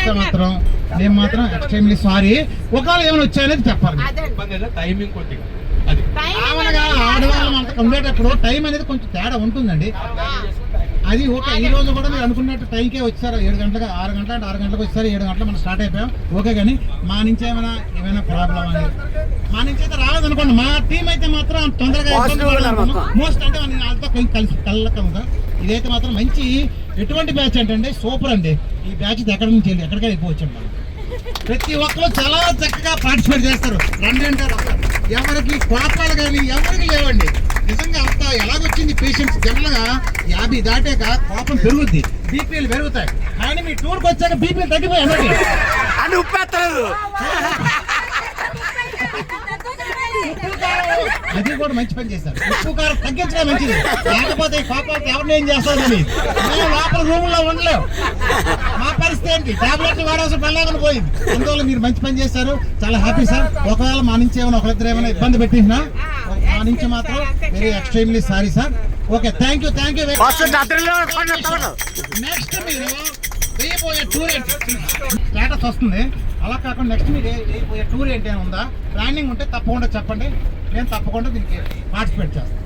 వస్తే మాత్రం నేను మాత్రం ఎక్స్ట్రీమ్లీ సారీ. ఒకవేళ ఏమైనా వచ్చాయనేది చెప్పాలి. టైమింగ్ కొద్దిగా ఆడవాళ్ళం అంత ఉండేటప్పుడు టైం అనేది కొంచెం తేడా ఉంటుందండి. అది ఓకే. ఈ రోజు కూడా మీరు అనుకున్నట్టు టైంకే వచ్చారు. 7 గంటలకు 6 గంటల అంటే 6 గంటలకు వచ్చారు. 7 గంటలకు మనం స్టార్ట్ అయిపోయాం. ఓకే, కానీ మా నుంచి ఏమైనా ప్రాబ్లం అనేది మా నుంచి అయితే రాలేదనుకోండి. మా టీం అయితే మాత్రం తొందరగా మోస్ట్ అంటే వాళ్ళతో కలిసి కళ్ళకుండా ఇదైతే మాత్రం మంచి ఎటువంటి బ్యాచ్ అంటే సూపర్ అండి. ఈ బ్యాచ్ ఎక్కడి నుంచి వెళ్ళి ఎక్కడికి వెళ్ళిపోవచ్చండి. మనం ప్రతి ఒక్కరు చాలా చక్కగా పార్టిసిపేట్ చేస్తారు. రండి అంటారు. ఎవరికి కోపాలు కానీ ఎవరికి లేవండి. నిజంగా అంత ఎలాగొచ్చింది పేషెంట్స్ జనరల్ గా 50 దాటాక కోపం పెరుగుద్ది, బీపీలు పెరుగుతాయి. కానీ మీ టూర్కి వచ్చాక బీపీలు తగ్గిపోయాయి. అది కూడా మంచి పని చేస్తారు. ఉప్పు కారం తగ్గించడం మంచిది. లేకపోతే ఈ కోపాలకి ఎవరిని ఏం చేస్తారని మేము లోపల రూమ్ లో ఉండలేము. మా పరిస్థితి ఏంటి? టాబ్లెట్లు వాడాల్సిన పని లేకుండా పోయింది. అందువల్ల మీరు మంచి పని చేస్తారు. చాలా హ్యాపీ సార్. ఒకవేళ మా నుంచి ఏమైనా ఒకరిద్దరు ఏమైనా ఇబ్బంది పెట్టినా మా నుంచి మాత్రం very extremely sorry sir. Okay, thank you. Next మీరు వేయబోయే టూర్ ఏంటి స్టేటస్ వస్తుంది. అలా కాకుండా నెక్స్ట్ మీరు వేయబోయే టూర్ ఏంటి అని ఉందా? ప్లానింగ్ ఉంటే తప్పకుండా చెప్పండి. నేను తప్పకుండా దీనికి పార్టిసిపేట్ చేస్తాను.